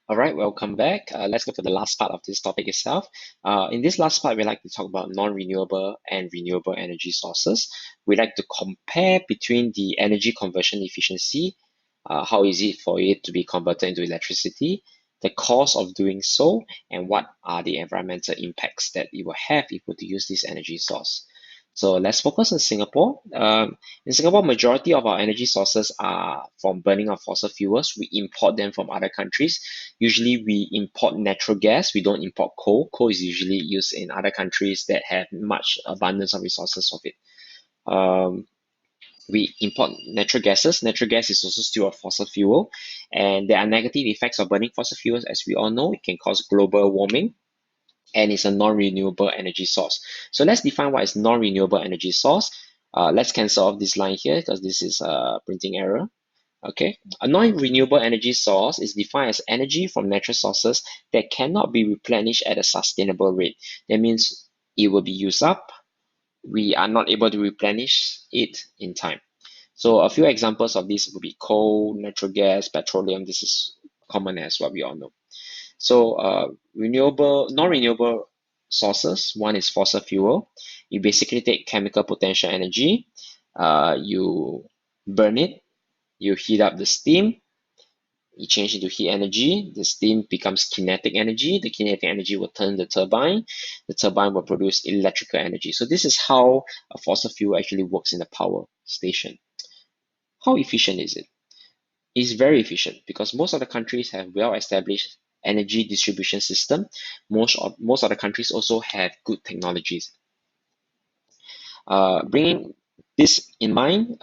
All right, welcome back. Let's look at the last part of this topic itself. In this last part, we like to talk about non-renewable and renewable energy sources. We like to compare between the energy conversion efficiency, how easy for it to be converted into electricity, the cost of doing so, and what are the environmental impacts that it will have if we were to use this energy source. So let's focus on Singapore. In Singapore, majority of our energy sources are from burning of fossil fuels. We import them from other countries. Usually we import natural gas. We don't import coal. Coal is usually used in other countries that have much abundance of resources of it. Um, we import natural gases. Natural gas is also still a fossil fuel, and there are negative effects of burning fossil fuels. As we all know, it can cause global warming, and it's a non-renewable energy source. So let's define what is non-renewable energy source. Let's cancel off this line here because this is a printing error. Okay, a non-renewable energy source is defined as energy from natural sources that cannot be replenished at a sustainable rate. That means it will be used up. We are not able to replenish it in time. So a few examples of this would be coal, natural gas, petroleum. This is common as what we all know. So non-renewable sources. One is fossil fuel. You basically take chemical potential energy, you burn it, you heat up the steam, you change into heat energy, the steam becomes kinetic energy, the kinetic energy will turn the turbine will produce electrical energy. So this is how a fossil fuel actually works in the power station. How efficient is it? It's very efficient because most of the countries have well-established energy distribution system. Most of the countries also have good technologies. Bringing this in mind,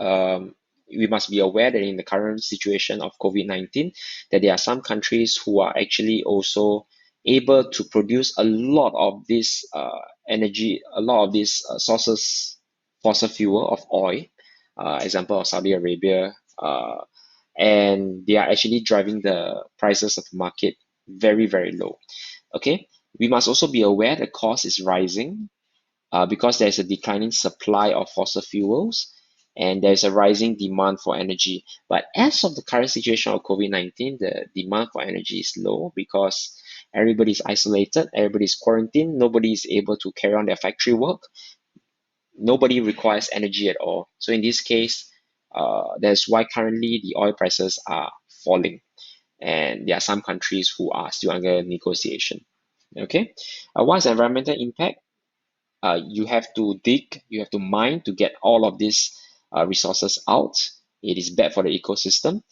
we must be aware that in the current situation of COVID-19, that there are some countries who are actually also able to produce a lot of this energy, a lot of these sources, fossil fuel of oil, example of Saudi Arabia, and they are actually driving the prices of the market very, very low. Okay, we must also be aware the cost is rising because there's a declining supply of fossil fuels and there's a rising demand for energy. But as of the current situation of COVID-19, the demand for energy is low because everybody's isolated, everybody's quarantined, nobody is able to carry on their factory work, nobody requires energy at all. So in this case, that's why currently the oil prices are falling. And there are some countries who are still under negotiation. Okay, what's the environmental impact? You have to dig, you have to mine to get all of these resources out. It is bad for the ecosystem.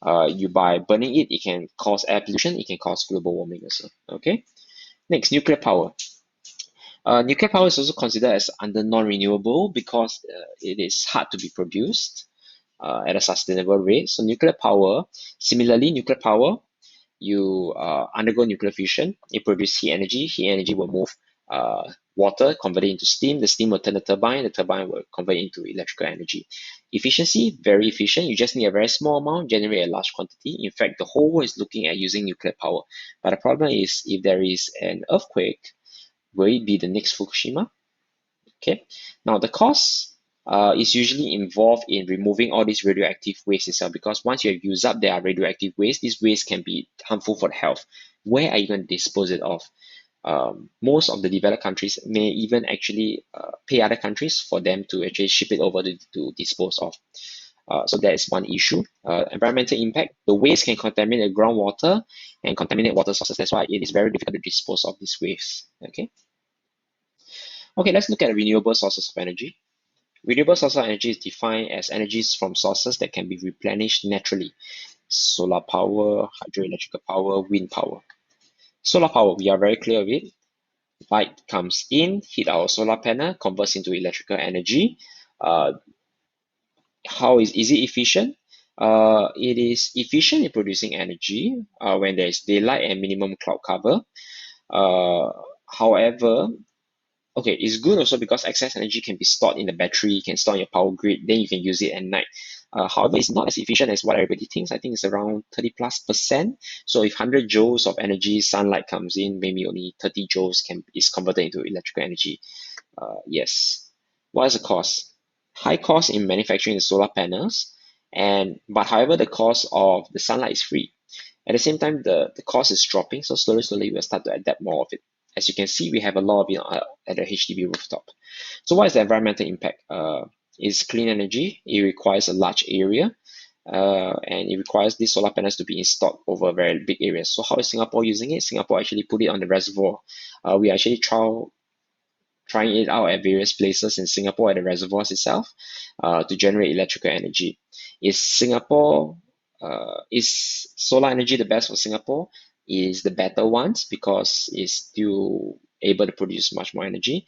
You by burning it, it can cause air pollution, it can cause global warming also. Okay. Next, nuclear power. Nuclear power is also considered as under non-renewable because it is hard to be produced at a sustainable rate. So similarly, nuclear power, you undergo nuclear fission, it produces heat energy. Heat energy will move water, convert it into steam. The steam will turn the turbine will convert it into electrical energy. Efficiency, very efficient. You just need a very small amount, generate a large quantity. In fact, the whole world is looking at using nuclear power. But the problem is if there is an earthquake, will it be the next Fukushima? Okay. Now the cost is usually involved in removing all these radioactive waste itself because once you have used up their radioactive waste, this waste can be harmful for the health. Where are you going to dispose it of? Most of the developed countries may even actually pay other countries for them to actually ship it over to dispose of. So that is one issue. Environmental impact. The waste can contaminate groundwater and contaminate water sources. That's why it is very difficult to dispose of this waste. Okay. Okay, let's look at renewable sources of energy. Renewable source of energy is defined as energies from sources that can be replenished naturally. Solar power, hydroelectric power, wind power. Solar power, we are very clear of it. Light comes in, hit our solar panel, converts into electrical energy. Uh, how is it efficient? It is efficient in producing energy when there is daylight and minimum cloud cover. Uh, However, okay, it's good also because excess energy can be stored in the battery, you can store in your power grid, then you can use it at night. However, it's not as efficient as what everybody thinks. I think it's around 30+%. So if 100 joules of energy sunlight comes in, maybe only 30 joules is converted into electrical energy. Yes. What is the cost? High cost in manufacturing the solar panels, but however, the cost of the sunlight is free. At the same time, the cost is dropping, so slowly we'll start to adapt more of it. As you can see, we have a lot of it at the HDB rooftop. So what is the environmental impact? It's clean energy. It requires a large area, and it requires these solar panels to be installed over very big areas. So how is Singapore using it? Singapore actually put it on the reservoir. We actually trying it out at various places in Singapore at the reservoirs itself to generate electrical energy. Is solar energy the best for Singapore? Is the better ones because it's still able to produce much more energy.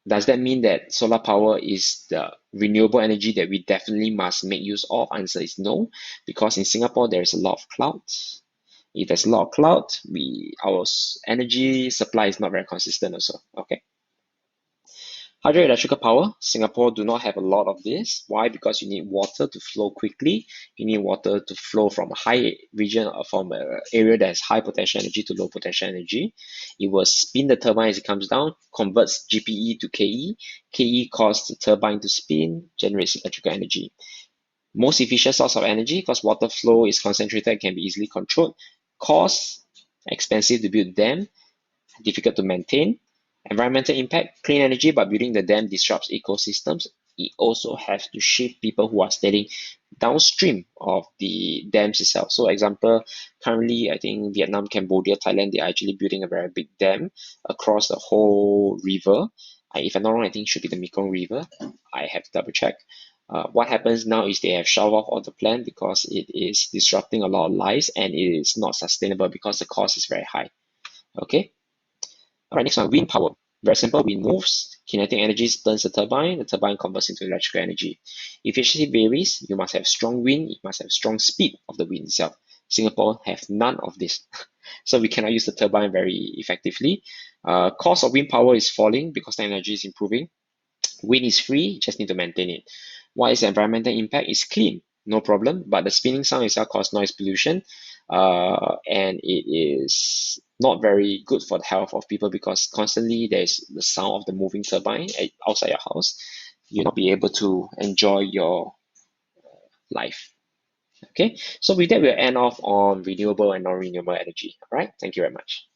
Does that mean that solar power is the renewable energy that we definitely must make use of? Answer is no, because in Singapore there is a lot of clouds. If there's a lot of cloud, our energy supply is not very consistent also. Okay. Hydroelectrical power, Singapore do not have a lot of this. Why? Because you need water to flow quickly. You need water to flow from a high region or from an area that has high potential energy to low potential energy. It will spin the turbine as it comes down, converts GPE to KE. KE causes the turbine to spin, generates electrical energy. Most efficient source of energy because water flow is concentrated, can be easily controlled. Cost, expensive to build dam, difficult to maintain. Environmental impact, clean energy, but building the dam disrupts ecosystems. It also has to shift people who are staying downstream of the dams itself. So example, currently I think Vietnam, Cambodia, Thailand, they are actually building a very big dam across the whole river. If I'm not wrong, I think it should be the Mekong River. I have to double check. What happens now is they have shelved off all the plan because it is disrupting a lot of lives and it is not sustainable because the cost is very high. Okay. All right, next one, wind power. Very simple, wind moves, kinetic energy turns the turbine converts into electrical energy. Efficiency varies, you must have strong wind, you must have strong speed of the wind itself. Singapore have none of this. So we cannot use the turbine very effectively. Cost of wind power is falling because the energy is improving. Wind is free, just need to maintain it. What is the environmental impact? It's clean, no problem, but the spinning sound itself causes noise pollution, and it is not very good for the health of people because constantly there's the sound of the moving turbine outside your house. You'll not be able to enjoy your life. Okay, so with that, we'll end off on renewable and non-renewable energy. All right, thank you very much.